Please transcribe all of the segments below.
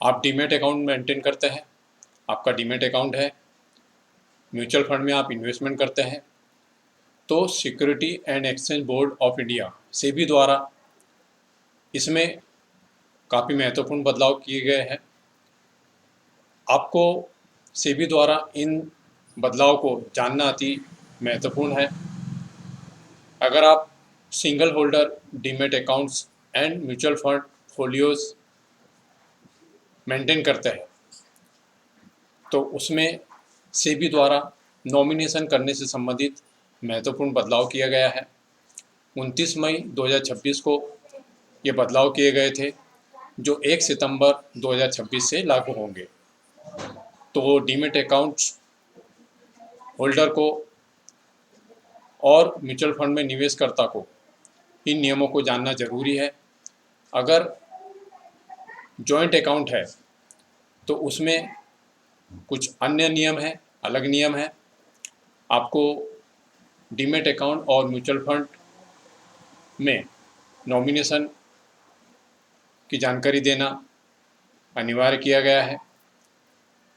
आप demat account maintain करते हैं, आपका डीमैट अकाउंट है, म्यूचुअल फंड में आप इन्वेस्टमेंट करते हैं, तो security and exchange board of India SEBI द्वारा इसमें काफ़ी महत्वपूर्ण बदलाव किए गए हैं। आपको सेबी द्वारा इन बदलाव को जानना अति महत्वपूर्ण है। अगर आप single holder demat accounts and mutual fund folios maintain करते हैं तो उसमें सेबी द्वारा नॉमिनेशन करने से संबंधित महत्वपूर्ण बदलाव किया गया है। 29 मई 2026 को ये बदलाव किए गए थे जो 1 सितंबर 2026 से लागू होंगे। तो डीमैट अकाउंट्स होल्डर को और म्यूचुअल फंड में निवेशकर्ता को इन नियमों को जानना जरूरी है। अगर जॉइंट अकाउंट है तो उसमें कुछ अन्य नियम हैं, अलग नियम हैं। आपको डीमैट अकाउंट और म्यूचुअल फंड में नॉमिनेशन की जानकारी देना अनिवार्य किया गया है।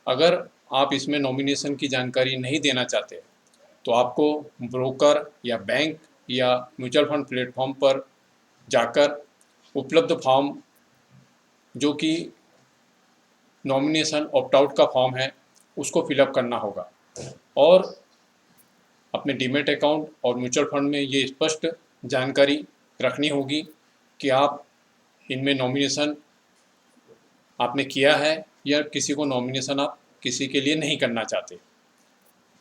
अगर आप इसमें नॉमिनेशन की जानकारी नहीं देना चाहते तो आपको ब्रोकर या बैंक या म्यूचुअल फंड प्लेटफॉर्म पर जाकर उपलब्ध फॉर्म जो कि नॉमिनेशन ऑप्ट आउट का फॉर्म है उसको फिलअप करना होगा और अपने डीमैट अकाउंट और म्यूचुअल फंड में ये स्पष्ट जानकारी रखनी होगी कि आप इनमें नॉमिनेशन आपने किया है या किसी को नॉमिनेशन आप किसी के लिए नहीं करना चाहते।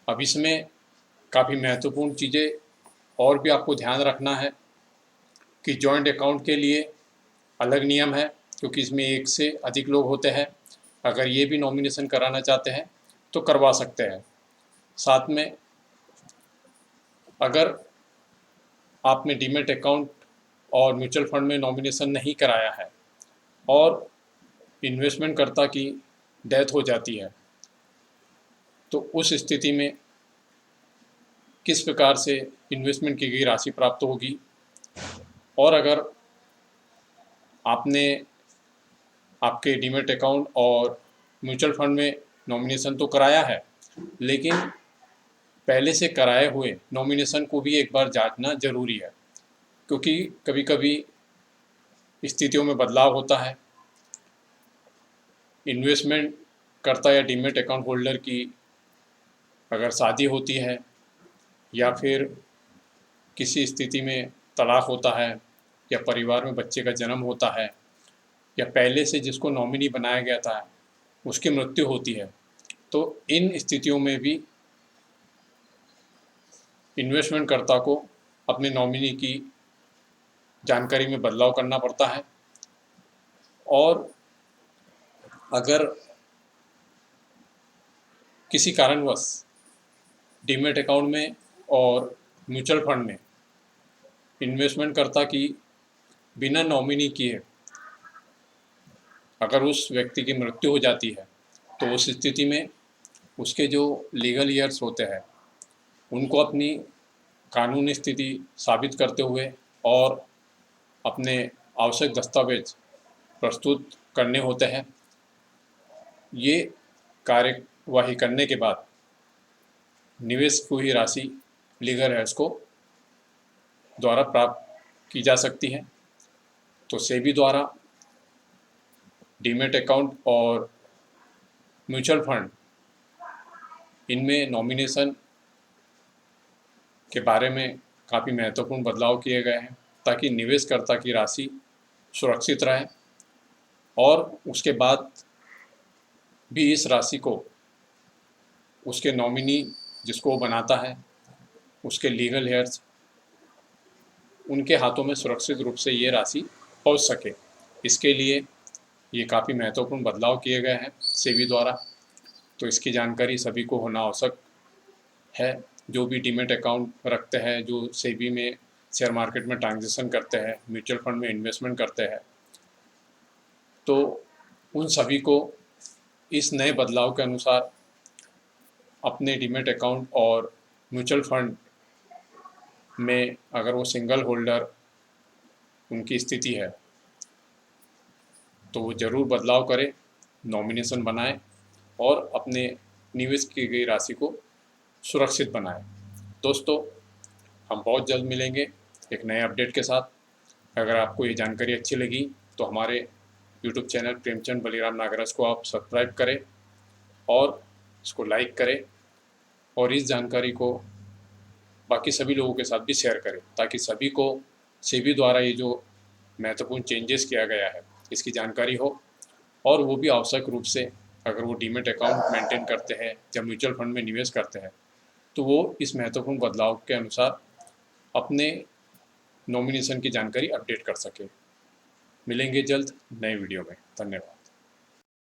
अब इसमें काफ़ी महत्वपूर्ण चीज़ें और भी आपको ध्यान रखना है कि जॉइंट अकाउंट के लिए अलग नियम है क्योंकि इसमें एक से अधिक लोग होते हैं। अगर ये भी नॉमिनेशन कराना चाहते हैं तो करवा सकते हैं। साथ में अगर आपने डीमैट अकाउंट और म्यूचुअल फंड में नॉमिनेशन नहीं कराया है और इन्वेस्टमेंट की डेथ हो जाती है तो उस स्थिति में किस प्रकार से इन्वेस्टमेंट की गई राशि प्राप्त होगी। और अगर आपने आपके डीमैट अकाउंट और म्यूचुअल फंड में नॉमिनेशन तो कराया है लेकिन पहले से कराए हुए नॉमिनेशन को भी एक बार जांचना जरूरी है क्योंकि कभी कभी स्थितियों में बदलाव होता है। इन्वेस्टमेंट करता या डीमैट अकाउंट होल्डर की अगर शादी होती है या फिर किसी स्थिति में तलाक होता है या परिवार में बच्चे का जन्म होता है या पहले से जिसको नॉमिनी बनाया गया था उसकी मृत्यु होती है तो इन स्थितियों में भी इन्वेस्टमेंटकर्ता को अपने नॉमिनी की जानकारी में बदलाव करना पड़ता है। और अगर किसी कारणवश डीमैट अकाउंट में और म्यूचुअल फंड में इन्वेस्टमेंटकर्ता की बिना नॉमिनी किए अगर उस व्यक्ति की मृत्यु हो जाती है तो उस स्थिति में उसके जो लीगल ईयर्स होते हैं उनको अपनी कानूनी स्थिति साबित करते हुए और अपने आवश्यक दस्तावेज प्रस्तुत करने होते हैं। ये कार्यवाही करने के बाद निवेश हुई राशि लीगल ईयर्स को द्वारा प्राप्त की जा सकती है। तो सेबी द्वारा डीमैट अकाउंट और म्यूचुअल फंड इनमें नॉमिनेशन के बारे में काफ़ी महत्वपूर्ण बदलाव किए गए हैं ताकि निवेशकर्ता की राशि सुरक्षित रहे और उसके बाद भी इस राशि को उसके नॉमिनी जिसको वो बनाता है उसके लीगल हेयर्स उनके हाथों में सुरक्षित रूप से ये राशि पहुंच सके। इसके लिए ये काफ़ी महत्वपूर्ण बदलाव किए गए हैं सेबी द्वारा। तो इसकी जानकारी सभी को होना आवश्यक है जो भी डीमैट अकाउंट रखते हैं, जो सेबी में शेयर मार्केट में ट्रांजेक्शन करते हैं, म्यूचुअल फंड में इन्वेस्टमेंट करते हैं, तो उन सभी को इस नए बदलाव के अनुसार अपने डीमैट अकाउंट और म्यूचुअल फंड में अगर वो सिंगल होल्डर उनकी स्थिति है तो वो ज़रूर बदलाव करें नॉमिनेशन बनाएं और अपने निवेश की गई राशि को सुरक्षित बनाएं। दोस्तों, हम बहुत जल्द मिलेंगे एक नए अपडेट के साथ। अगर आपको ये जानकारी अच्छी लगी तो हमारे यूट्यूब चैनल प्रेमचंद बलिराम नागरस को आप सब्सक्राइब करें और इसको लाइक करें और इस जानकारी को बाकी सभी लोगों के साथ भी शेयर करें, ताकि सभी को सेबी द्वारा ये जो महत्वपूर्ण चेंजेस किया गया है इसकी जानकारी हो, और वो भी आवश्यक रूप से अगर वो डीमेट अकाउंट मेंटेन करते हैं या म्यूचुअल फंड में निवेश करते हैं तो वो इस महत्वपूर्ण बदलाव के अनुसार अपने नॉमिनेशन की जानकारी अपडेट कर सके। मिलेंगे जल्द नए वीडियो में। धन्यवाद।